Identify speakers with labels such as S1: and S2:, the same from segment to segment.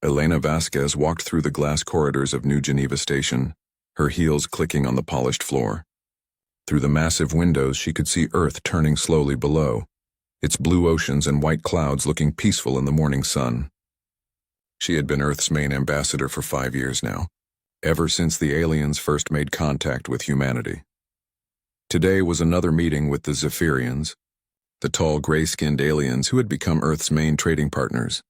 S1: Elena Vasquez walked through the glass corridors of New Geneva Station, her heels clicking on the polished floor. Through the massive windows, she could see Earth turning slowly below, its blue oceans and white clouds looking peaceful in the morning sun. She had been Earth's main ambassador for 5 years now, ever since the aliens first made contact with humanity. Today was another meeting with the Zephyrians, the tall, gray-skinned aliens who had become Earth's main trading partners.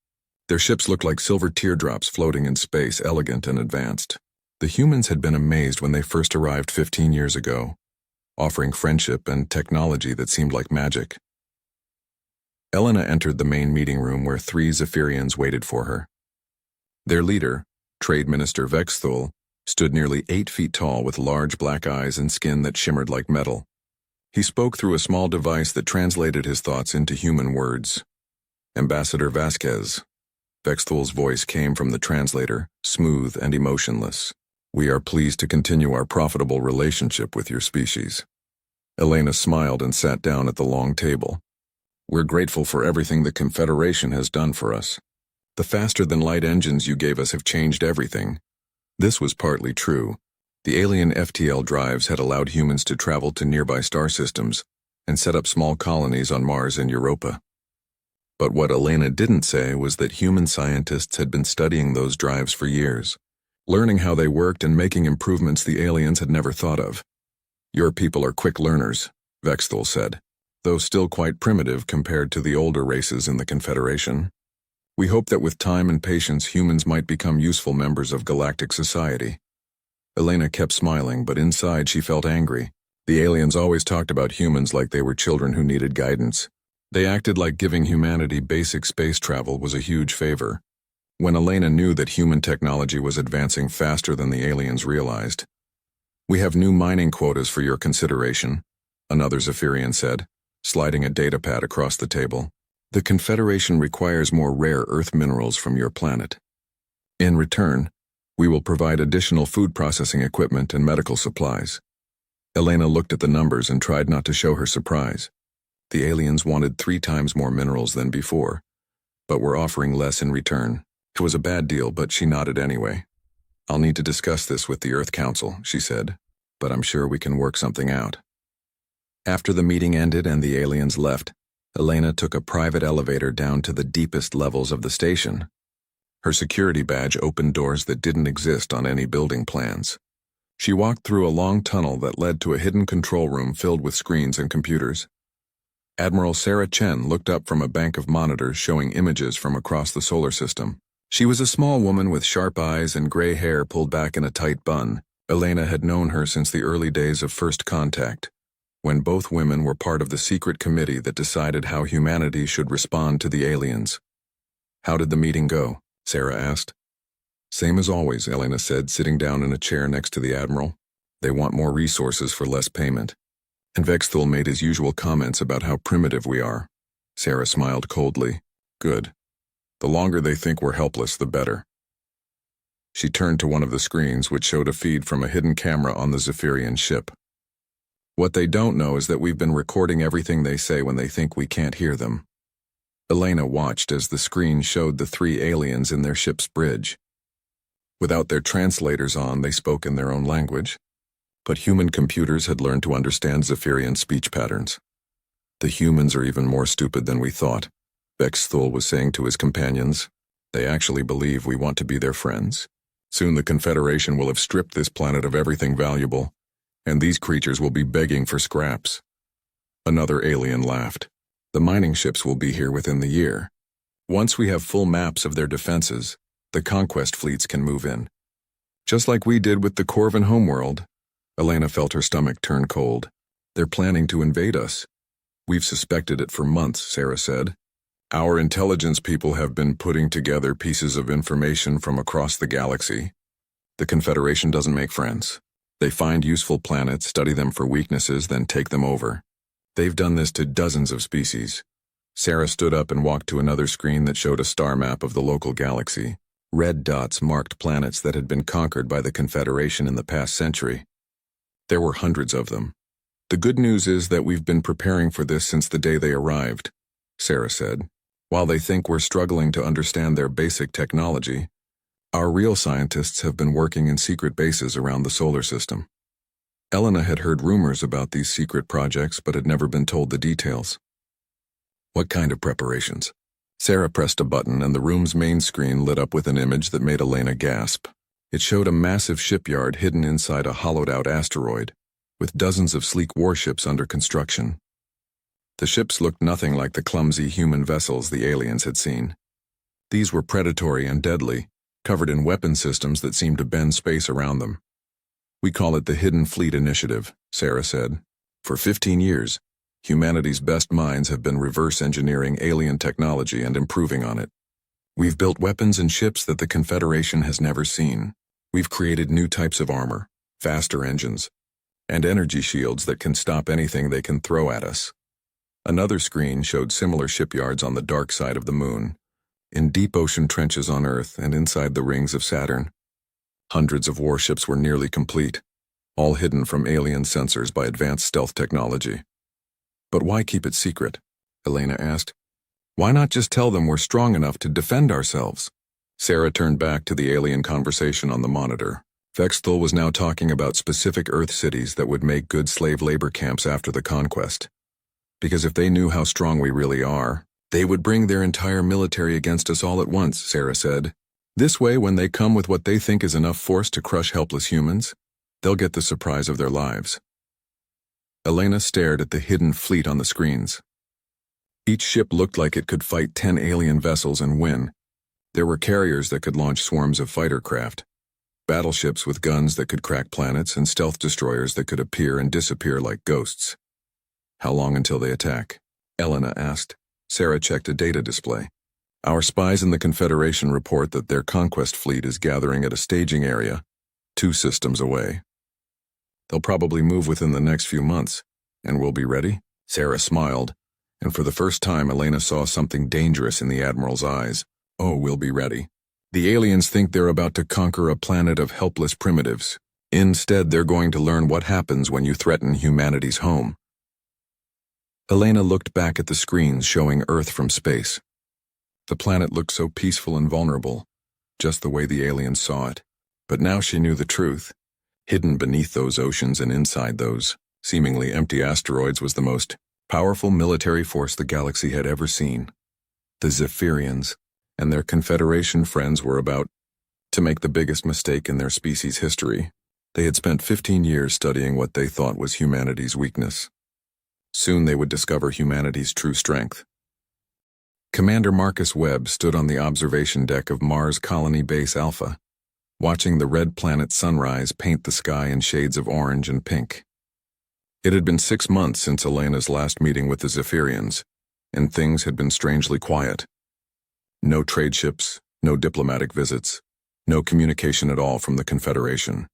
S1: Their ships looked like silver teardrops floating in space, elegant and advanced. The humans had been amazed when they first arrived 15 years ago, offering friendship and technology that seemed like magic. Elena entered the main meeting room where 3 Zephyrians waited for her. Their leader, Trade Minister Vexthul, stood nearly 8 feet tall with large black eyes and skin that shimmered like metal. He spoke through a small device that translated his thoughts into human words. Ambassador Vasquez. Vexthul's voice came from the translator, smooth and emotionless. We are pleased to continue our profitable relationship with your species. Elena smiled and sat down at the long table. We're grateful for everything the Confederation has done for us. The faster-than-light engines you gave us have changed everything. This was partly true. The alien FTL drives had allowed humans to travel to nearby star systems and set up small colonies on Mars and Europa. But what Elena didn't say was that human scientists had been studying those drives for years, learning how they worked and making improvements the aliens had never thought of. Your people are quick learners, Vexthul said, though still quite primitive compared to the older races in the Confederation. We hope that with time and patience humans might become useful members of galactic society. Elena kept smiling, but inside she felt angry. The aliens always talked about humans like they were children who needed guidance. They acted like giving humanity basic space travel was a huge favor. When Elena knew that human technology was advancing faster than the aliens realized. We have new mining quotas for your consideration, another Zephyrian said, sliding a datapad across the table. The Confederation requires more rare Earth minerals from your planet. In return, we will provide additional food processing equipment and medical supplies. Elena looked at the numbers and tried not to show her surprise. The aliens wanted 3 times more minerals than before, but were offering less in return. It was a bad deal, but she nodded anyway. I'll need to discuss this with the Earth Council, she said, but I'm sure we can work something out. After the meeting ended and the aliens left, Elena took a private elevator down to the deepest levels of the station. Her security badge opened doors that didn't exist on any building plans. She walked through a long tunnel that led to a hidden control room filled with screens and computers. Admiral Sarah Chen looked up from a bank of monitors showing images from across the solar system. She was a small woman with sharp eyes and gray hair pulled back in a tight bun. Elena had known her since the early days of first contact, when both women were part of the secret committee that decided how humanity should respond to the aliens. How did the meeting go? Sarah asked. Same as always, Elena said, sitting down in a chair next to the Admiral. They want more resources for less payment. And Vexthul made his usual comments about how primitive we are. Sarah smiled coldly. Good. The longer they think we're helpless, the better. She turned to one of the screens, which showed a feed from a hidden camera on the Zephyrian ship. What they don't know is that we've been recording everything they say when they think we can't hear them. Elena watched as the screen showed the 3 aliens in their ship's bridge. Without their translators on, they spoke in their own language. But human computers had learned to understand Zephyrian speech patterns. The humans are even more stupid than we thought, Vexthul was saying to his companions. They actually believe we want to be their friends. Soon the Confederation will have stripped this planet of everything valuable, and these creatures will be begging for scraps. Another alien laughed. The mining ships will be here within the year. Once we have full maps of their defenses, the conquest fleets can move in. Just like we did with the Corvin homeworld. Elena felt her stomach turn cold. They're planning to invade us. We've suspected it for months, Sarah said. Our intelligence people have been putting together pieces of information from across the galaxy. The Confederation doesn't make friends. They find useful planets, study them for weaknesses, then take them over. They've done this to dozens of species. Sarah stood up and walked to another screen that showed a star map of the local galaxy. Red dots marked planets that had been conquered by the Confederation in the past century. There were hundreds of them. The good news is that we've been preparing for this since the day they arrived, Sarah said. While they think we're struggling to understand their basic technology, Our real scientists have been working in secret bases around the solar system. Elena had heard rumors about these secret projects but had never been told the details. What kind of preparations? Sarah pressed a button and the room's main screen lit up with an image that made Elena gasp. It showed a massive shipyard hidden inside a hollowed-out asteroid, with dozens of sleek warships under construction. The ships looked nothing like the clumsy human vessels the aliens had seen. These were predatory and deadly, covered in weapon systems that seemed to bend space around them. We call it the Hidden Fleet Initiative, Sarah said. For 15 years, humanity's best minds have been reverse engineering alien technology and improving on it. We've built weapons and ships that the Confederation has never seen. We've created new types of armor, faster engines, and energy shields that can stop anything they can throw at us. Another screen showed similar shipyards on the dark side of the moon, in deep ocean trenches on Earth and inside the rings of Saturn. Hundreds of warships were nearly complete, all hidden from alien sensors by advanced stealth technology. But why keep it secret? Elena asked. Why not just tell them we're strong enough to defend ourselves? Sarah turned back to the alien conversation on the monitor. Vexthal was now talking about specific Earth cities that would make good slave labor camps after the conquest. Because if they knew how strong we really are, they would bring their entire military against us all at once, Sarah said. This way, when they come with what they think is enough force to crush helpless humans, they'll get the surprise of their lives. Elena stared at the hidden fleet on the screens. Each ship looked like it could fight 10 alien vessels and win. There were carriers that could launch swarms of fighter craft, battleships with guns that could crack planets, and stealth destroyers that could appear and disappear like ghosts. How long until they attack? Elena asked. Sarah checked a data display. Our spies in the Confederation report that their conquest fleet is gathering at a staging area, 2 systems away. They'll probably move within the next few months, and we'll be ready? Sarah smiled, and for the first time Elena saw something dangerous in the Admiral's eyes. Oh, we'll be ready. The aliens think they're about to conquer a planet of helpless primitives. Instead, they're going to learn what happens when you threaten humanity's home. Elena looked back at the screens showing Earth from space. The planet looked so peaceful and vulnerable, just the way the aliens saw it. But now she knew the truth. Hidden beneath those oceans and inside those seemingly empty asteroids was the most powerful military force the galaxy had ever seen. The Zephyrians and their Confederation friends were about to make the biggest mistake in their species' history. They had spent 15 years studying what they thought was humanity's weakness. Soon they would discover humanity's true strength. Commander Marcus Webb stood on the observation deck of Mars Colony Base Alpha, watching the red planet sunrise paint the sky in shades of orange and pink. It had been 6 months since Elena's last meeting with the Zephyrians, and things had been strangely quiet. No trade ships, no diplomatic visits, no communication at all from the Confederation.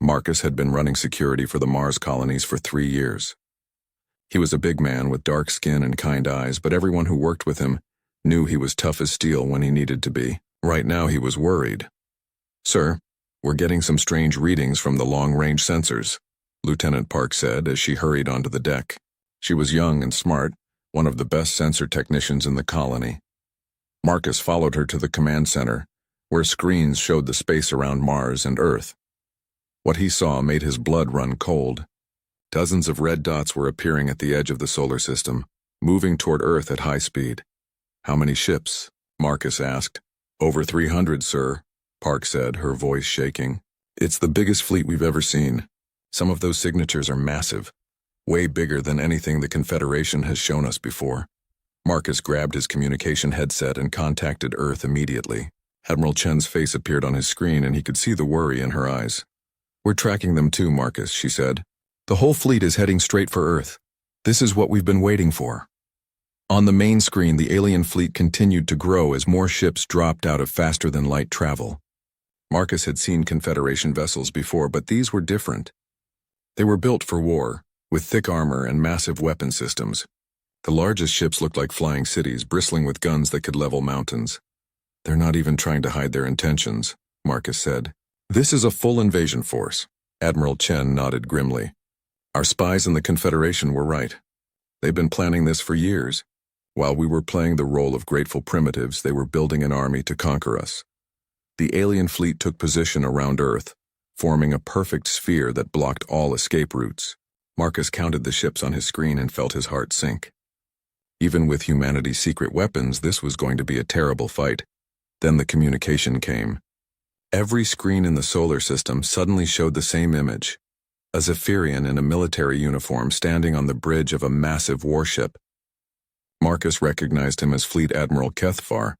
S1: Marcus had been running security for the Mars colonies for 3 years. He was a big man with dark skin and kind eyes, but everyone who worked with him knew he was tough as steel when he needed to be. Right now he was worried. Sir, we're getting some strange readings from the long-range sensors, Lieutenant Park said as she hurried onto the deck. She was young and smart, one of the best sensor technicians in the colony. Marcus followed her to the command center, where screens showed the space around Mars and Earth. What he saw made his blood run cold. Dozens of red dots were appearing at the edge of the solar system, moving toward Earth at high speed. How many ships? Marcus asked. Over 300, sir, Park said, her voice shaking. It's the biggest fleet we've ever seen. Some of those signatures are massive, way bigger than anything the Confederation has shown us before. Marcus grabbed his communication headset and contacted Earth immediately. Admiral Chen's face appeared on his screen and he could see the worry in her eyes. We're tracking them too, Marcus, she said. The whole fleet is heading straight for Earth. This is what we've been waiting for. On the main screen, the alien fleet continued to grow as more ships dropped out of faster-than-light travel. Marcus had seen Confederation vessels before, but these were different. They were built for war, with thick armor and massive weapon systems. The largest ships looked like flying cities, bristling with guns that could level mountains. They're not even trying to hide their intentions, Marcus said. This is a full invasion force. Admiral Chen nodded grimly. Our spies in the Confederation were right. They've been planning this for years. While we were playing the role of grateful primitives, they were building an army to conquer us. The alien fleet took position around Earth, forming a perfect sphere that blocked all escape routes. Marcus counted the ships on his screen and felt his heart sink. Even with humanity's secret weapons, this was going to be a terrible fight. Then the communication came. Every screen in the solar system suddenly showed the same image: a Zephyrian in a military uniform standing on the bridge of a massive warship. Marcus recognized him as Fleet Admiral Kethvar,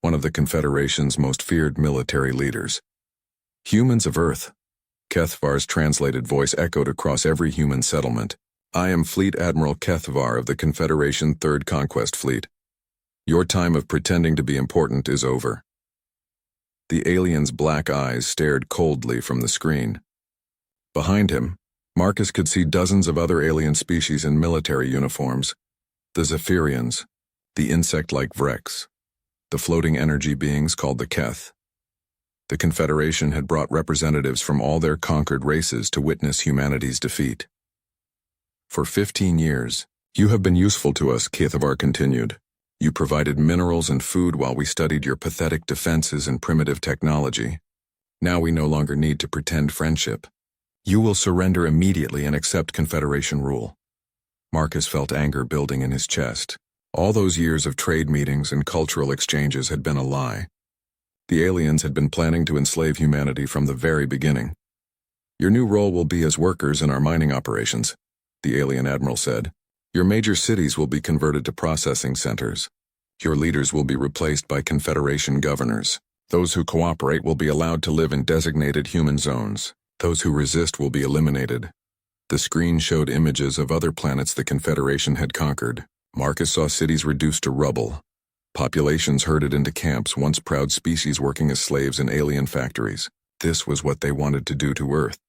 S1: one of the Confederation's most feared military leaders. "Humans of Earth." Kethvar's translated voice echoed across every human settlement. "I am Fleet Admiral Kethvar of the Confederation 3rd Conquest Fleet. Your time of pretending to be important is over." The alien's black eyes stared coldly from the screen. Behind him, Marcus could see dozens of other alien species in military uniforms: the Zephyrians, the insect-like Vrex, the floating energy beings called the Keth. The Confederation had brought representatives from all their conquered races to witness humanity's defeat. "For 15 years, you have been useful to us," Kethvar continued. "You provided minerals and food while we studied your pathetic defenses and primitive technology. Now we no longer need to pretend friendship. You will surrender immediately and accept Confederation rule." Marcus felt anger building in his chest. All those years of trade meetings and cultural exchanges had been a lie. The aliens had been planning to enslave humanity from the very beginning. "Your new role will be as workers in our mining operations," the alien admiral said. "Your major cities will be converted to processing centers. Your leaders will be replaced by Confederation governors. Those who cooperate will be allowed to live in designated human zones. Those who resist will be eliminated." The screen showed images of other planets the Confederation had conquered. Marcus saw cities reduced to rubble. Populations herded into camps, once proud species working as slaves in alien factories. This was what they wanted to do to Earth.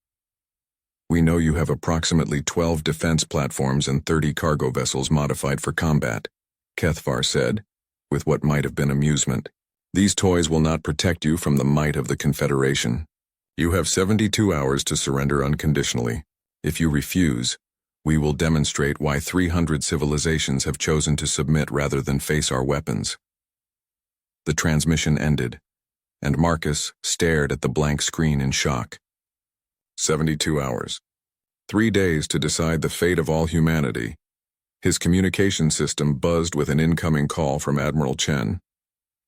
S1: "We know you have approximately 12 defense platforms and 30 cargo vessels modified for combat," Kethvar said, with what might have been amusement. "These toys will not protect you from the might of the Confederation. You have 72 hours to surrender unconditionally. If you refuse, we will demonstrate why 300 civilizations have chosen to submit rather than face our weapons." The transmission ended, and Marcus stared at the blank screen in shock. 72 hours. 3 days to decide the fate of all humanity. His communication system buzzed with an incoming call from Admiral Chen.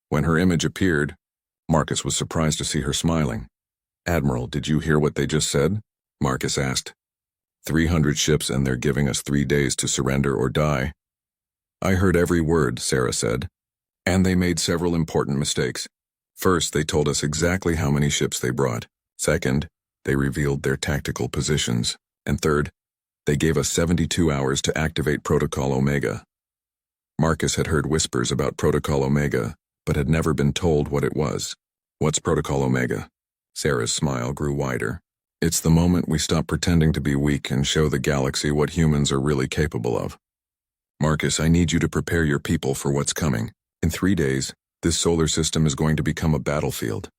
S1: When her image appeared, Marcus was surprised to see her smiling. "Admiral, did you hear what they just said?" Marcus asked. 300 ships, and they're giving us 3 days to surrender or die." "I heard every word," Sarah said. "And they made several important mistakes. First, they told us exactly how many ships they brought. Second, they revealed their tactical positions. And third, they gave us 72 hours to activate Protocol Omega." Marcus had heard whispers about Protocol Omega, but had never been told what it was. "What's Protocol Omega?" Sarah's smile grew wider. "It's the moment we stop pretending to be weak and show the galaxy what humans are really capable of. Marcus, I need you to prepare your people for what's coming. In 3 days, this solar system is going to become a battlefield."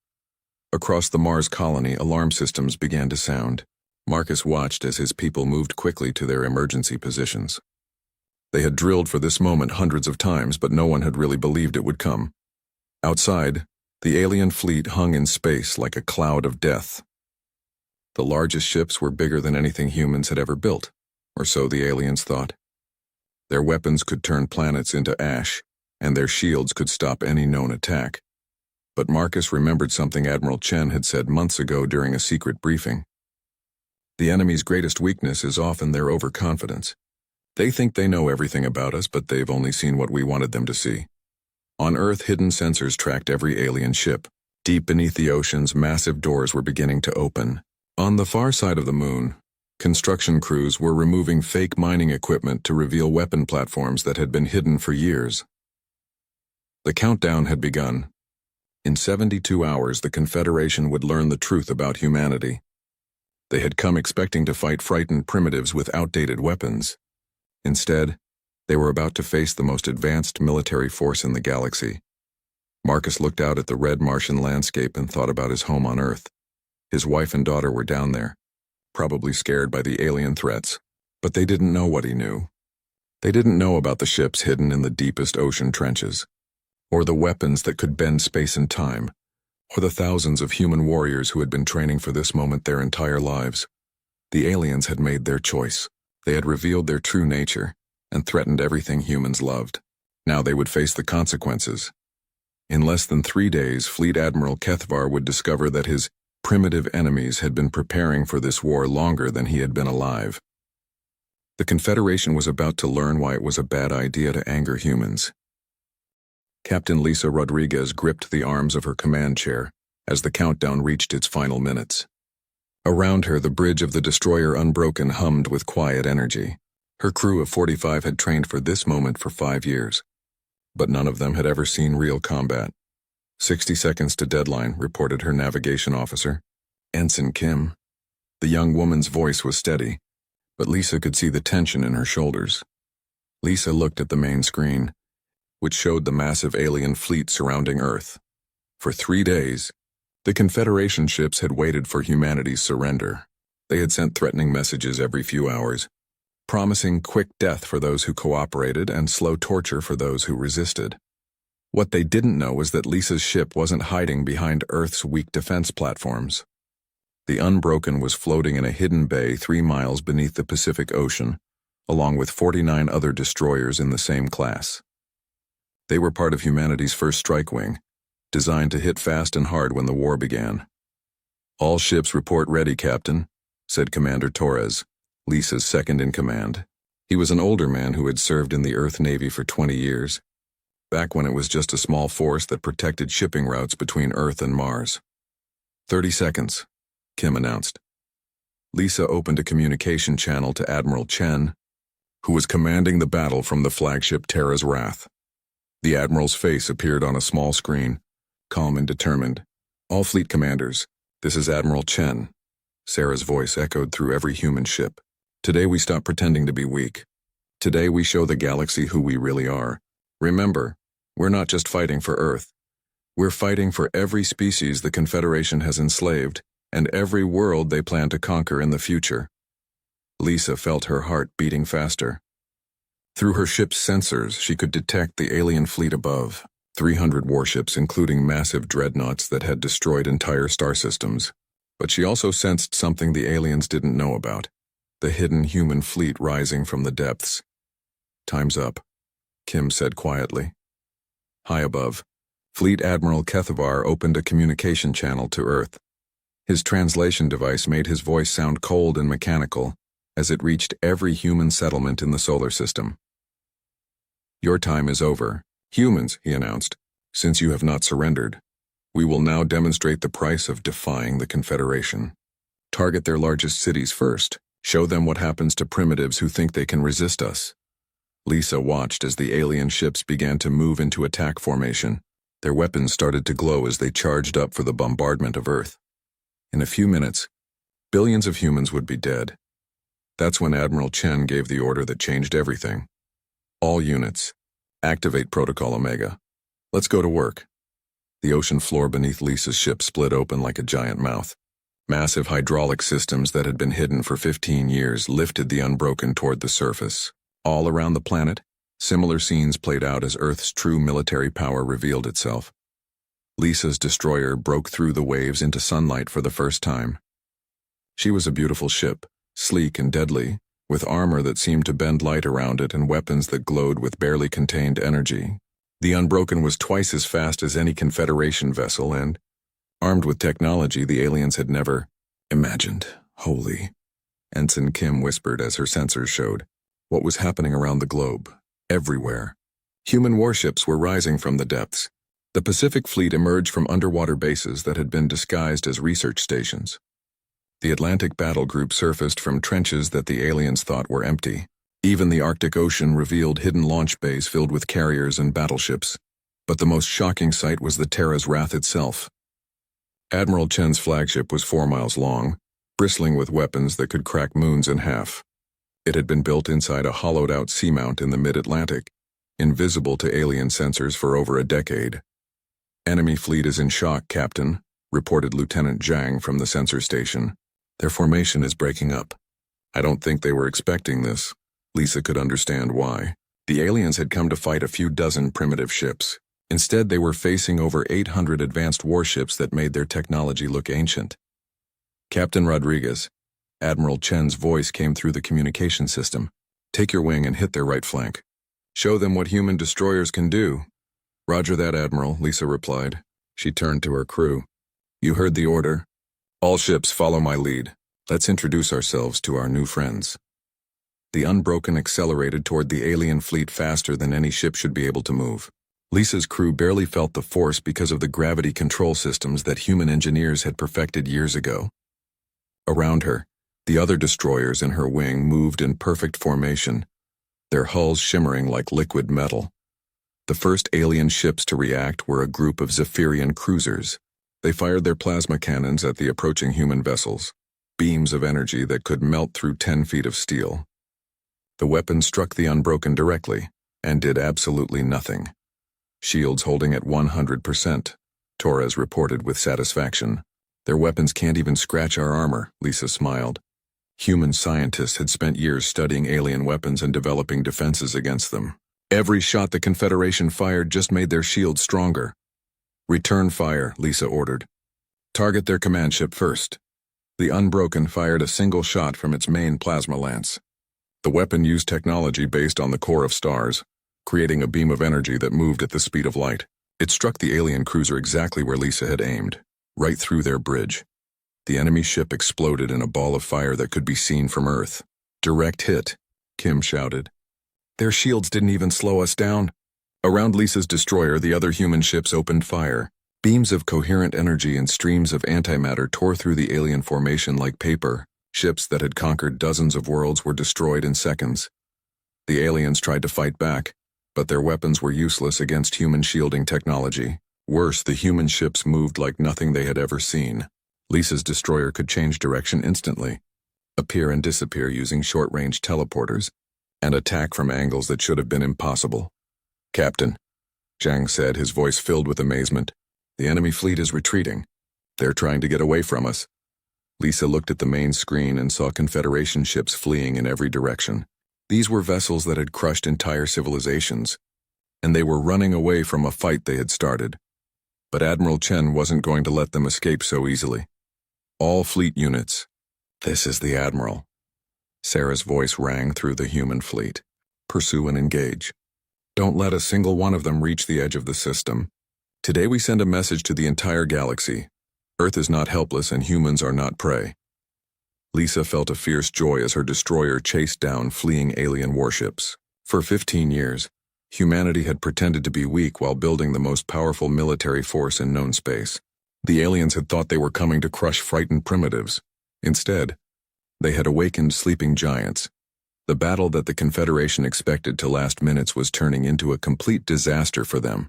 S1: Across the Mars colony, alarm systems began to sound. Marcus watched as his people moved quickly to their emergency positions. They had drilled for this moment hundreds of times, but no one had really believed it would come. Outside, the alien fleet hung in space like a cloud of death. The largest ships were bigger than anything humans had ever built, or so the aliens thought. Their weapons could turn planets into ash, and their shields could stop any known attack. But Marcus remembered something Admiral Chen had said months ago during a secret briefing. The enemy's greatest weakness is often their overconfidence. They think they know everything about us, but they've only seen what we wanted them to see. On Earth, hidden sensors tracked every alien ship. Deep beneath the oceans, massive doors were beginning to open. On the far side of the moon, construction crews were removing fake mining equipment to reveal weapon platforms that had been hidden for years. The countdown had begun. In 72 hours, the Confederation would learn the truth about humanity. They had come expecting to fight frightened primitives with outdated weapons. Instead, they were about to face the most advanced military force in the galaxy. Marcus looked out at the red Martian landscape and thought about his home on Earth. His wife and daughter were down there, probably scared by the alien threats, but they didn't know what he knew. They didn't know about the ships hidden in the deepest ocean trenches, or the weapons that could bend space and time, or the thousands of human warriors who had been training for this moment their entire lives. The aliens had made their choice. They had revealed their true nature and threatened everything humans loved. Now they would face the consequences. In less than 3 days, Fleet Admiral Kethvar would discover that his primitive enemies had been preparing for this war longer than he had been alive. The Confederation was about to learn why it was a bad idea to anger humans. Captain Lisa Rodriguez gripped the arms of her command chair as the countdown reached its final minutes. Around her, the bridge of the destroyer Unbroken hummed with quiet energy. Her crew of 45 had trained for this moment for 5 years, but none of them had ever seen real combat. 60 seconds to deadline, reported her navigation officer, Ensign Kim. The young woman's voice was steady, but Lisa could see the tension in her shoulders. Lisa looked at the main screen, which showed the massive alien fleet surrounding Earth. For 3 days, the Confederation ships had waited for humanity's surrender. They had sent threatening messages every few hours, promising quick death for those who cooperated and slow torture for those who resisted. What they didn't know was that Lisa's ship wasn't hiding behind Earth's weak defense platforms. The Unbroken was floating in a hidden bay 3 miles beneath the Pacific Ocean, along with 49 other destroyers in the same class. They were part of humanity's first strike wing, designed to hit fast and hard when the war began. "All ships report ready, Captain," said Commander Torres, Lisa's second-in-command. He was an older man who had served in the Earth Navy for 20 years, back when it was just a small force that protected shipping routes between Earth and Mars. 30 seconds, Kim announced. Lisa opened a communication channel to Admiral Chen, who was commanding the battle from the flagship Terra's Wrath. The Admiral's face appeared on a small screen, calm and determined. "All fleet commanders, this is Admiral Chen." Sarah's voice echoed through every human ship. "Today we stop pretending to be weak. Today we show the galaxy who we really are. Remember, we're not just fighting for Earth. We're fighting for every species the Confederation has enslaved and every world they plan to conquer in the future." Lisa felt her heart beating faster. Through her ship's sensors, she could detect the alien fleet above, 300 warships including massive dreadnoughts that had destroyed entire star systems. But she also sensed something the aliens didn't know about, the hidden human fleet rising from the depths. "Time's up," Kim said quietly. High above, Fleet Admiral Kethvar opened a communication channel to Earth. His translation device made his voice sound cold and mechanical as it reached every human settlement in the solar system. "Your time is over. Humans," he announced, "since you have not surrendered, we will now demonstrate the price of defying the Confederation. Target their largest cities first. Show them what happens to primitives who think they can resist us." Lisa watched as the alien ships began to move into attack formation. Their weapons started to glow as they charged up for the bombardment of Earth. In a few minutes, billions of humans would be dead. That's when Admiral Chen gave the order that changed everything. "All units, activate Protocol Omega. Let's go to work." The ocean floor beneath Lisa's ship split open like a giant mouth. Massive hydraulic systems that had been hidden for 15 years lifted the Unbroken toward the surface. All around the planet, similar scenes played out as Earth's true military power revealed itself. Lisa's destroyer broke through the waves into sunlight for the first time. She was a beautiful ship, sleek and deadly, with armor that seemed to bend light around it and weapons that glowed with barely contained energy. The Unbroken was twice as fast as any Confederation vessel and, armed with technology the aliens had never imagined. "Holy," Ensign Kim whispered as her sensors showed what was happening around the globe, everywhere. Human warships were rising from the depths. The Pacific Fleet emerged from underwater bases that had been disguised as research stations. The Atlantic battle group surfaced from trenches that the aliens thought were empty. Even the Arctic Ocean revealed hidden launch bays filled with carriers and battleships. But the most shocking sight was the Terra's Wrath itself. Admiral Chen's flagship was 4 miles long, bristling with weapons that could crack moons in half. It had been built inside a hollowed-out seamount in the mid-Atlantic, invisible to alien sensors for over a decade. "Enemy fleet is in shock, Captain," reported Lieutenant Zhang from the sensor station. "Their formation is breaking up." I don't think they were expecting this. Lisa could understand why. The aliens had come to fight a few dozen primitive ships. Instead, they were facing over 800 advanced warships that made their technology look ancient. "Captain Rodriguez," Admiral Chen's voice came through the communication system. "Take your wing and hit their right flank. Show them what human destroyers can do." "Roger that, Admiral," Lisa replied. She turned to her crew. "You heard the order. All ships follow my lead. Let's introduce ourselves to our new friends." The Unbroken accelerated toward the alien fleet faster than any ship should be able to move. Lisa's crew barely felt the force because of the gravity control systems that human engineers had perfected years ago. Around her, the other destroyers in her wing moved in perfect formation, their hulls shimmering like liquid metal. The first alien ships to react were a group of Zephyrian cruisers. They fired their plasma cannons at the approaching human vessels, beams of energy that could melt through 10 feet of steel. The weapon struck the Unbroken directly and did absolutely nothing. "Shields holding at 100%, Torres reported with satisfaction. "Their weapons can't even scratch our armor," Lisa smiled. Human scientists had spent years studying alien weapons and developing defenses against them. Every shot the Confederation fired just made their shields stronger. "Return fire," Lisa ordered. "Target their command ship first." The Unbroken fired a single shot from its main plasma lance. The weapon used technology based on the core of stars, creating a beam of energy that moved at the speed of light. It struck the alien cruiser exactly where Lisa had aimed, right through their bridge. The enemy ship exploded in a ball of fire that could be seen from Earth. "Direct hit," Kim shouted. "Their shields didn't even slow us down." Around Lisa's destroyer, the other human ships opened fire. Beams of coherent energy and streams of antimatter tore through the alien formation like paper. Ships that had conquered dozens of worlds were destroyed in seconds. The aliens tried to fight back, but their weapons were useless against human shielding technology. Worse, the human ships moved like nothing they had ever seen. Lisa's destroyer could change direction instantly, appear and disappear using short-range teleporters, and attack from angles that should have been impossible. "Captain," Zhang said, his voice filled with amazement, "the enemy fleet is retreating. They're trying to get away from us." Lisa looked at the main screen and saw Confederation ships fleeing in every direction. These were vessels that had crushed entire civilizations, and they were running away from a fight they had started. But Admiral Chen wasn't going to let them escape so easily. "All fleet units, this is the Admiral." Sarah's voice rang through the human fleet. "Pursue and engage. Don't let a single one of them reach the edge of the system. Today we send a message to the entire galaxy. Earth is not helpless and humans are not prey." Lisa felt a fierce joy as her destroyer chased down fleeing alien warships. For 15 years, humanity had pretended to be weak while building the most powerful military force in known space. The aliens had thought they were coming to crush frightened primitives. Instead, they had awakened sleeping giants. The battle that the Confederation expected to last minutes was turning into a complete disaster for them.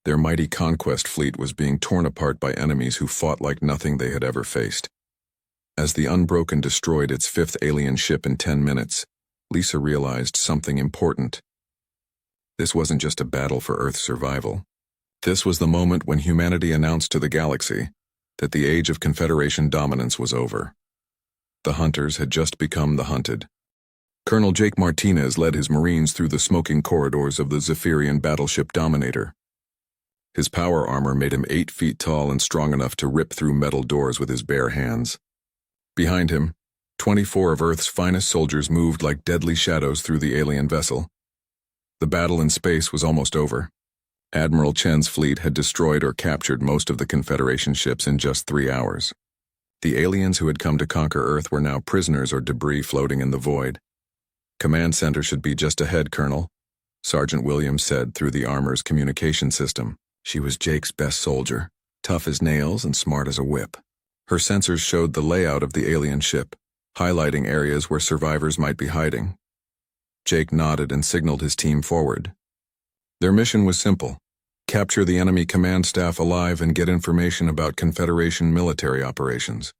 S1: Their mighty conquest fleet was being torn apart by enemies who fought like nothing they had ever faced. As the Unbroken destroyed its fifth alien ship in 10 minutes, Lisa realized something important. This wasn't just a battle for Earth's survival. This was the moment when humanity announced to the galaxy that the age of Confederation dominance was over. The hunters had just become the hunted. Colonel Jake Martinez led his Marines through the smoking corridors of the Zephyrian battleship Dominator. His power armor made him 8 feet tall and strong enough to rip through metal doors with his bare hands. Behind him, 24 of Earth's finest soldiers moved like deadly shadows through the alien vessel. The battle in space was almost over. Admiral Chen's fleet had destroyed or captured most of the Confederation ships in just 3 hours. The aliens who had come to conquer Earth were now prisoners or debris floating in the void. "Command center should be just ahead, Colonel," Sergeant Williams said through the armor's communication system. She was Jake's best soldier, tough as nails and smart as a whip. Her sensors showed the layout of the alien ship, highlighting areas where survivors might be hiding. Jake nodded and signaled his team forward. Their mission was simple: capture the enemy command staff alive and get information about Confederation military operations.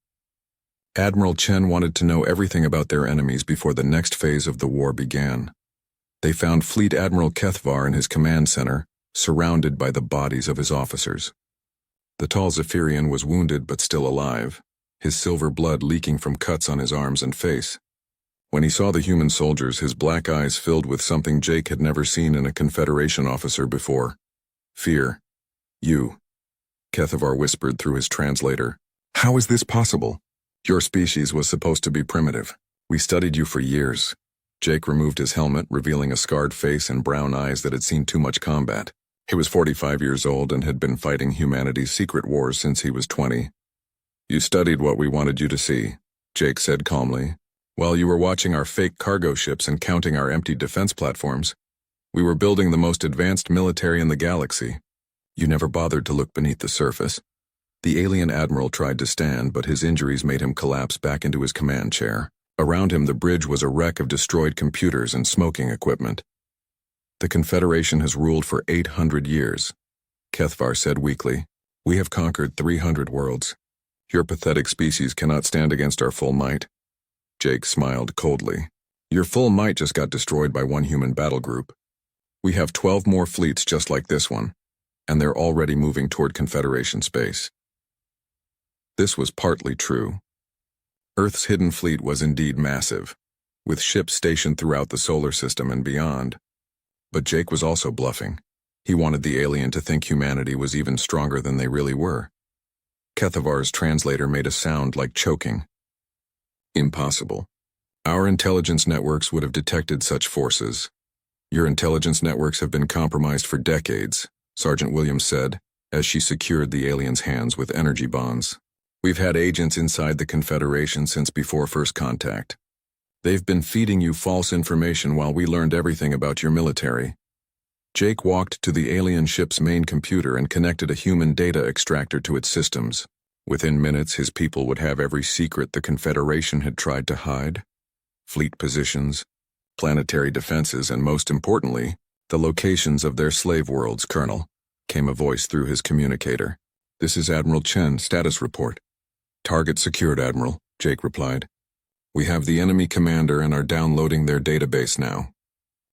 S1: Admiral Chen wanted to know everything about their enemies before the next phase of the war began. They found Fleet Admiral Kethvar in his command center, surrounded by the bodies of his officers. The tall Zephyrian was wounded but still alive, his silver blood leaking from cuts on his arms and face. When he saw the human soldiers, his black eyes filled with something Jake had never seen in a Confederation officer before: Fear. You. Kethavar whispered through his translator. How is this possible? Your species was supposed to be primitive. We studied you for years. Jake removed his helmet, revealing a scarred face and brown eyes that had seen too much combat. He was 45 years old and had been fighting humanity's secret wars since he was 20. You studied what we wanted you to see, Jake said calmly. While you were watching our fake cargo ships and counting our empty defense platforms, we were building the most advanced military in the galaxy. You never bothered to look beneath the surface. The alien admiral tried to stand, but his injuries made him collapse back into his command chair. Around him, the bridge was a wreck of destroyed computers and smoking equipment. The Confederation has ruled for 800 years, Kethavar said weakly. We have conquered 300 worlds. Your pathetic species cannot stand against our full might. Jake smiled coldly. Your full might just got destroyed by one human battle group. We have 12 more fleets just like this one, and they're already moving toward Confederation space. This was partly true. Earth's hidden fleet was indeed massive, with ships stationed throughout the solar system and beyond. But Jake was also bluffing. He wanted the alien to think humanity was even stronger than they really were. Kethavar's translator made a sound like choking. Impossible. Our intelligence networks would have detected such forces. Your intelligence networks have been compromised for decades, Sergeant Williams said, as she secured the alien's hands with energy bonds. We've had agents inside the Confederation since before first contact. They've been feeding you false information while we learned everything about your military. Jake walked to the alien ship's main computer and connected a human data extractor to its systems. Within minutes, his people would have every secret the Confederation had tried to hide. Fleet positions, planetary defenses, and most importantly, the locations of their slave worlds, Colonel, came a voice through his communicator. This is Admiral Chen, status report. Target secured, Admiral, Jake replied. We have the enemy commander and are downloading their database now.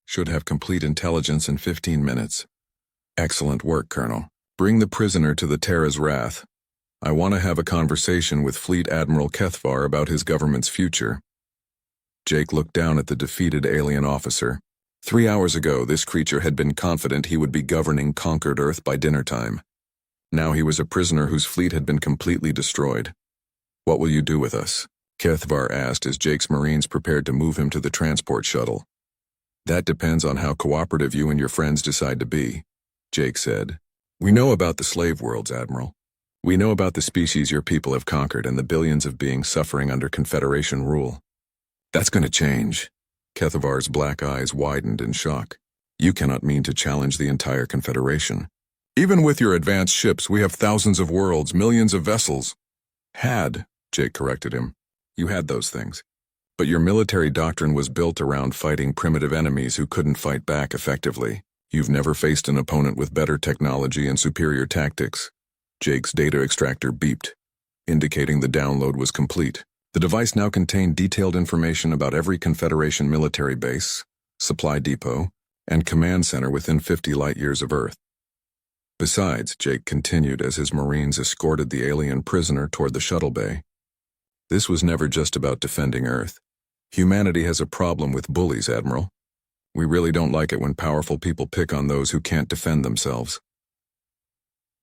S1: Should have complete intelligence in 15 minutes. Excellent work, Colonel. Bring the prisoner to the Terra's Wrath. I want to have a conversation with Fleet Admiral Kethavar about his government's future. Jake looked down at the defeated alien officer. 3 hours ago, this creature had been confident he would be governing conquered Earth by dinner time. Now he was a prisoner whose fleet had been completely destroyed. What will you do with us? Kethavar asked as Jake's Marines prepared to move him to the transport shuttle. That depends on how cooperative you and your friends decide to be, Jake said. We know about the slave worlds, Admiral. We know about the species your people have conquered and the billions of beings suffering under Confederation rule. That's going to change. Kethavar's black eyes widened in shock. You cannot mean to challenge the entire Confederation. Even with your advanced ships, we have thousands of worlds, millions of vessels. Had, Jake corrected him. You had those things. But your military doctrine was built around fighting primitive enemies who couldn't fight back effectively. You've never faced an opponent with better technology and superior tactics. Jake's data extractor beeped, indicating the download was complete. The device now contained detailed information about every Confederation military base, supply depot, and command center within 50 light-years of Earth. Besides, Jake continued as his Marines escorted the alien prisoner toward the shuttle bay. This was never just about defending Earth. Humanity has a problem with bullies, Admiral. We really don't like it when powerful people pick on those who can't defend themselves.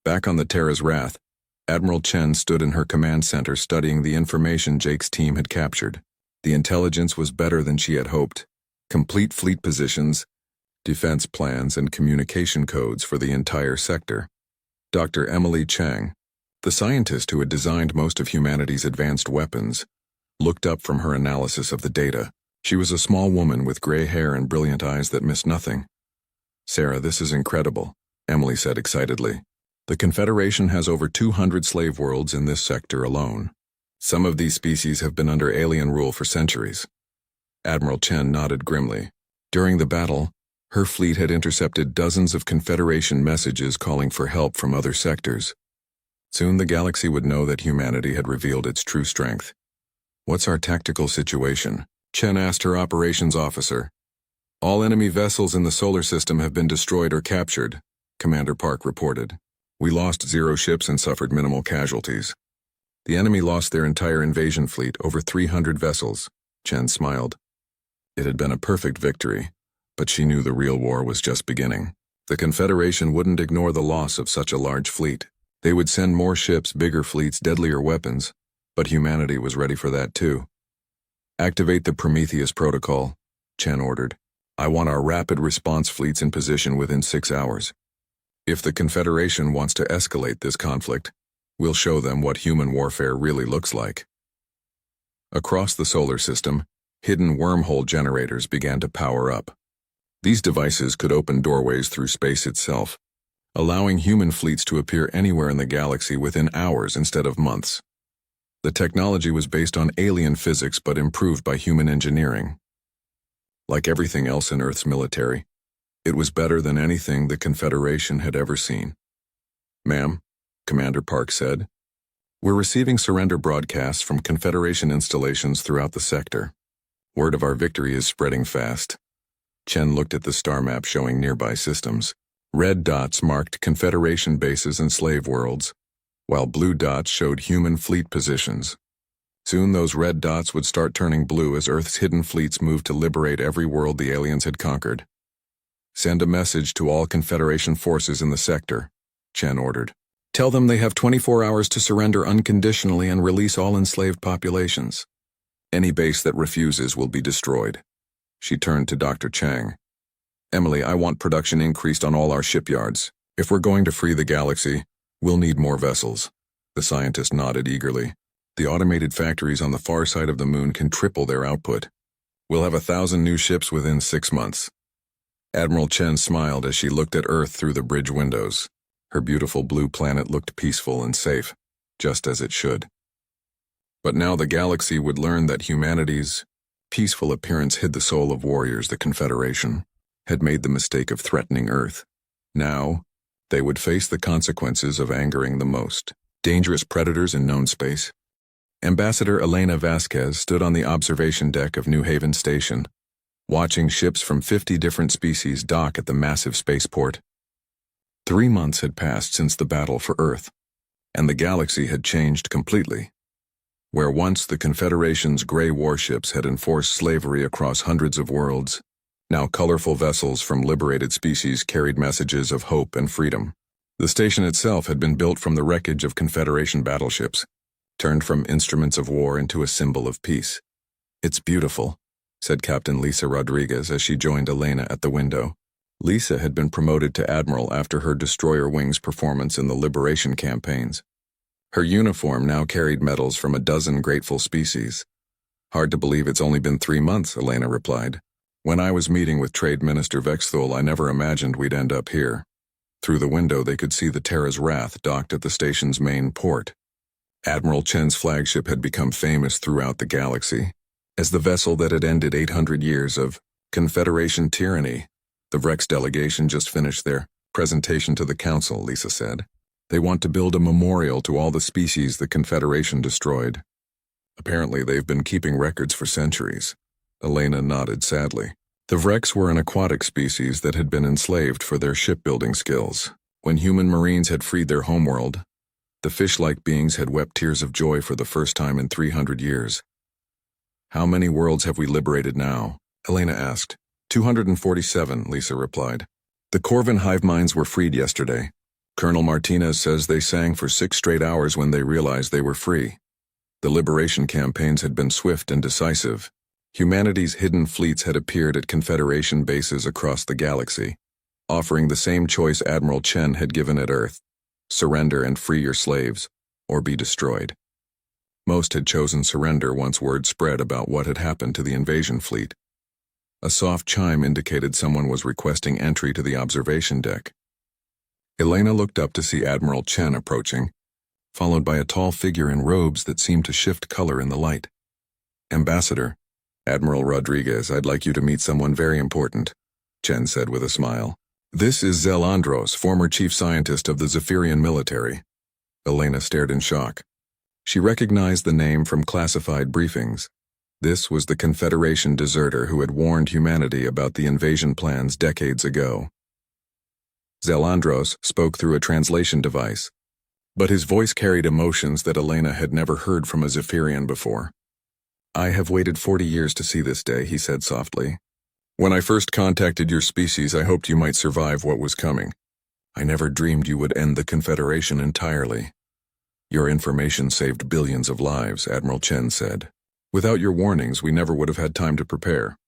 S1: Back on the Terra's Wrath, Admiral Chen stood in her command center studying the information Jake's team had captured. The intelligence was better than she had hoped. Complete fleet positions, defense plans, and communication codes for the entire sector. Dr. Emily Chang, the scientist who had designed most of humanity's advanced weapons, looked up from her analysis of the data. She was a small woman with gray hair and brilliant eyes that missed nothing. Sarah, this is incredible, Emily said excitedly. The Confederation has over 200 slave worlds in this sector alone. Some of these species have been under alien rule for centuries. Admiral Chen nodded grimly. During the battle, her fleet had intercepted dozens of Confederation messages calling for help from other sectors. Soon the galaxy would know that humanity had revealed its true strength. What's our tactical situation? Chen asked her operations officer. All enemy vessels in the solar system have been destroyed or captured, Commander Park reported. We lost 0 ships and suffered minimal casualties. The enemy lost their entire invasion fleet, over 300 vessels, Chen smiled. It had been a perfect victory, but she knew the real war was just beginning. The Confederation wouldn't ignore the loss of such a large fleet. They would send more ships, bigger fleets, deadlier weapons, but humanity was ready for that too. Activate the Prometheus Protocol, Chen ordered. I want our rapid response fleets in position within 6 hours. If the Confederation wants to escalate this conflict, we'll show them what human warfare really looks like. Across the solar system, hidden wormhole generators began to power up. These devices could open doorways through space itself, allowing human fleets to appear anywhere in the galaxy within hours instead of months. The technology was based on alien physics but improved by human engineering. Like everything else in Earth's military, it was better than anything the Confederation had ever seen. Ma'am, Commander Park said, we're receiving surrender broadcasts from Confederation installations throughout the sector. Word of our victory is spreading fast. Chen looked at the star map showing nearby systems. Red dots marked Confederation bases and slave worlds, while blue dots showed human fleet positions. Soon those red dots would start turning blue as Earth's hidden fleets moved to liberate every world the aliens had conquered. Send a message to all Confederation forces in the sector, Chen ordered. Tell them they have 24 hours to surrender unconditionally and release all enslaved populations. Any base that refuses will be destroyed. She turned to Dr. Chang. Emily, I want production increased on all our shipyards. If we're going to free the galaxy, we'll need more vessels. The scientist nodded eagerly. The automated factories on the far side of the moon can triple their output. We'll have 1,000 new ships within 6 months. Admiral Chen smiled as she looked at Earth through the bridge windows. Her beautiful blue planet looked peaceful and safe, just as it should. But now the galaxy would learn that humanity's peaceful appearance hid the soul of warriors. The Confederation had made the mistake of threatening Earth. Now, they would face the consequences of angering the most dangerous predators in known space. Ambassador Elena Vasquez stood on the observation deck of New Haven Station, watching ships from 50 different species dock at the massive spaceport. 3 months had passed since the battle for Earth, and the galaxy had changed completely. Where once the Confederation's gray warships had enforced slavery across hundreds of worlds, now colorful vessels from liberated species carried messages of hope and freedom. The station itself had been built from the wreckage of Confederation battleships, turned from instruments of war into a symbol of peace. It's beautiful, said Captain Lisa Rodriguez as she joined Elena at the window. Lisa had been promoted to admiral after her destroyer wing's performance in the liberation campaigns. Her uniform now carried medals from a dozen grateful species. Hard to believe it's only been 3 months, Elena replied. When I was meeting with Trade Minister Vexthul, I never imagined we'd end up here. Through the window they could see the Terra's Wrath docked at the station's main port. Admiral Chen's flagship had become famous throughout the galaxy as the vessel that had ended 800 years of Confederation tyranny. The Vrex delegation just finished their presentation to the Council, Lisa said. They want to build a memorial to all the species the Confederation destroyed. Apparently they've been keeping records for centuries. Elena nodded sadly. The Vrex were an aquatic species that had been enslaved for their shipbuilding skills. When human marines had freed their homeworld, the fish-like beings had wept tears of joy for the first time in 300 years. How many worlds have we liberated now? Elena asked. 247, Lisa replied. The Corvin hive minds were freed yesterday. Colonel Martinez says they sang for 6 straight hours when they realized they were free. The liberation campaigns had been swift and decisive. Humanity's hidden fleets had appeared at Confederation bases across the galaxy, offering the same choice Admiral Chen had given at Earth: surrender and free your slaves, or be destroyed. Most had chosen surrender once word spread about what had happened to the invasion fleet. A soft chime indicated someone was requesting entry to the observation deck. Elena looked up to see Admiral Chen approaching, followed by a tall figure in robes that seemed to shift color in the light. Ambassador, Admiral Rodriguez, I'd like you to meet someone very important, Chen said with a smile. This is Zelandros, former chief scientist of the Zephyrian military. Elena stared in shock. She recognized the name from classified briefings. This was the Confederation deserter who had warned humanity about the invasion plans decades ago. Zelandros spoke through a translation device, but his voice carried emotions that Elena had never heard from a Zephyrian before. I have waited 40 years to see this day, he said softly. When I first contacted your species, I hoped you might survive what was coming. I never dreamed you would end the Confederation entirely. Your information saved billions of lives, Admiral Chen said. Without your warnings, we never would have had time to prepare.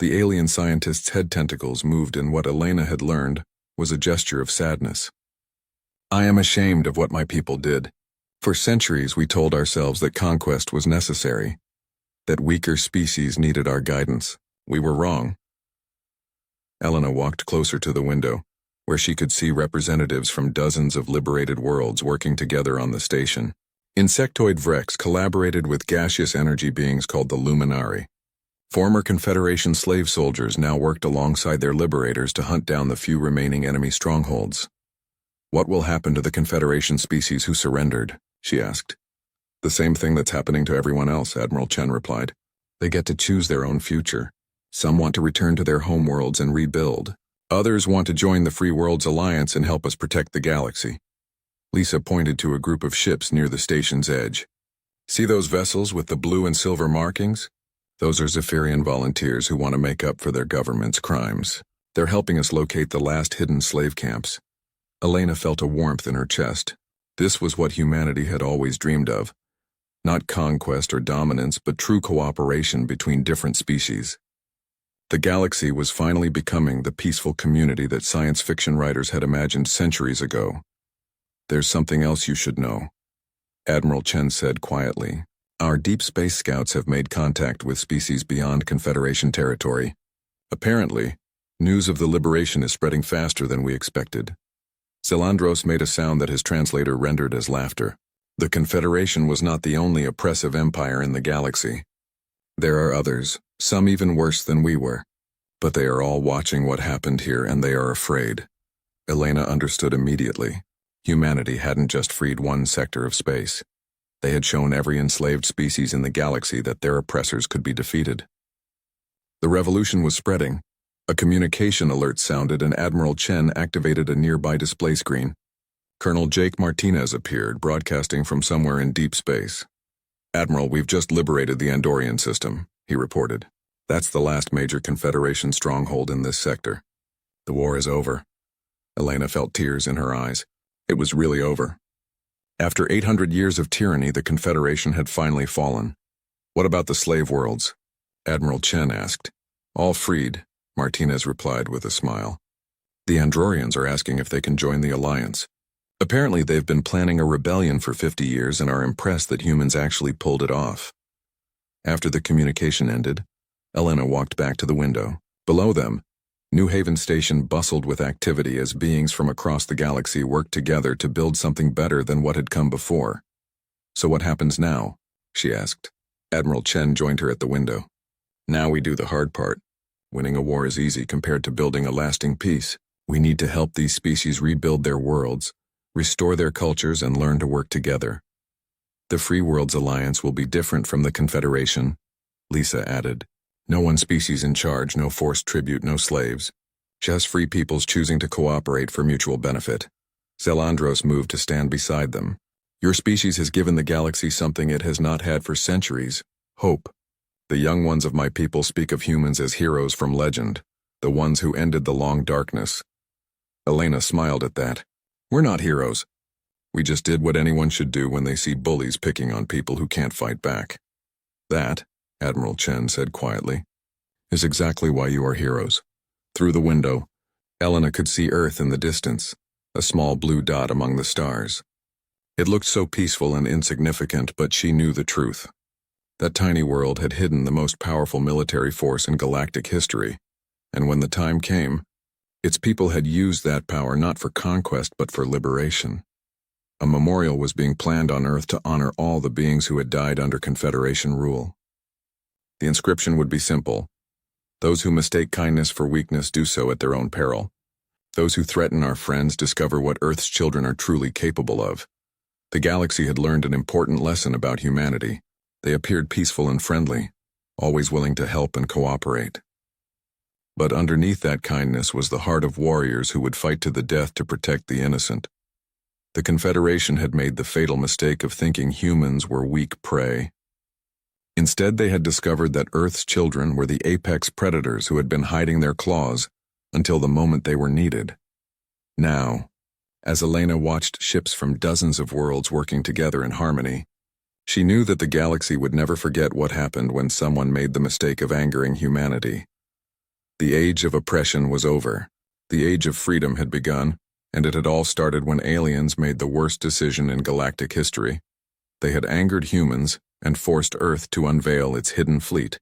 S1: The alien scientist's head tentacles moved in what Elena had learned was a gesture of sadness. I am ashamed of what my people did. For centuries, we told ourselves that conquest was necessary, that weaker species needed our guidance. We were wrong. Elena walked closer to the window, where she could see representatives from dozens of liberated worlds working together on the station. Insectoid Vrex collaborated with gaseous energy beings called the Luminari. Former Confederation slave soldiers now worked alongside their liberators to hunt down the few remaining enemy strongholds. What will happen to the Confederation species who surrendered? She asked. The same thing that's happening to everyone else, Admiral Chen replied. They get to choose their own future. Some want to return to their homeworlds and rebuild. Others want to join the Free Worlds Alliance and help us protect the galaxy. Lisa pointed to a group of ships near the station's edge. See those vessels with the blue and silver markings? Those are Zephyrian volunteers who want to make up for their government's crimes. They're helping us locate the last hidden slave camps. Elena felt a warmth in her chest. This was what humanity had always dreamed of. Not conquest or dominance, but true cooperation between different species. The galaxy was finally becoming the peaceful community that science fiction writers had imagined centuries ago. There's something else you should know, Admiral Chen said quietly. Our deep space scouts have made contact with species beyond Confederation territory. Apparently, news of the liberation is spreading faster than we expected. Zelandros made a sound that his translator rendered as laughter. The Confederation was not the only oppressive empire in the galaxy. There are others, some even worse than we were. But they are all watching what happened here and they are afraid. Elena understood immediately. Humanity hadn't just freed one sector of space. They had shown every enslaved species in the galaxy that their oppressors could be defeated. The revolution was spreading. A communication alert sounded and Admiral Chen activated a nearby display screen. Colonel Jake Martinez appeared, broadcasting from somewhere in deep space. Admiral, we've just liberated the Andorian system, he reported. That's the last major Confederation stronghold in this sector. The war is over. Elena felt tears in her eyes. It was really over. After 800 years of tyranny, the Confederation had finally fallen. What about the slave worlds? Admiral Chen asked. All freed, Martinez replied with a smile. The Andorians are asking if they can join the Alliance. Apparently they've been planning a rebellion for 50 years and are impressed that humans actually pulled it off. After the communication ended, Elena walked back to the window. Below them, New Haven Station bustled with activity as beings from across the galaxy worked together to build something better than what had come before. So what happens now? She asked. Admiral Chen joined her at the window. Now we do the hard part. Winning a war is easy compared to building a lasting peace. We need to help these species rebuild their worlds, restore their cultures, and learn to work together. The Free Worlds Alliance will be different from the Confederation, Lisa added. No one species in charge, no forced tribute, no slaves. Just free peoples choosing to cooperate for mutual benefit. Zelandros moved to stand beside them. Your species has given the galaxy something it has not had for centuries, hope. The young ones of my people speak of humans as heroes from legend, the ones who ended the long darkness. Elena smiled at that. We're not heroes. We just did what anyone should do when they see bullies picking on people who can't fight back. That, Admiral Chen said quietly, is exactly why you are heroes. Through the window, Elena could see Earth in the distance, a small blue dot among the stars. It looked so peaceful and insignificant, but she knew the truth. That tiny world had hidden the most powerful military force in galactic history, and when the time came, its people had used that power not for conquest but for liberation. A memorial was being planned on Earth to honor all the beings who had died under Confederation rule. The inscription would be simple. Those who mistake kindness for weakness do so at their own peril. Those who threaten our friends discover what Earth's children are truly capable of. The galaxy had learned an important lesson about humanity. They appeared peaceful and friendly, always willing to help and cooperate. But underneath that kindness was the heart of warriors who would fight to the death to protect the innocent. The Confederation had made the fatal mistake of thinking humans were weak prey. Instead, they had discovered that Earth's children were the apex predators who had been hiding their claws until the moment they were needed. Now, as Elena watched ships from dozens of worlds working together in harmony, she knew that the galaxy would never forget what happened when someone made the mistake of angering humanity. The age of oppression was over. The age of freedom had begun, and it had all started when aliens made the worst decision in galactic history. They had angered humans and forced Earth to unveil its hidden fleet.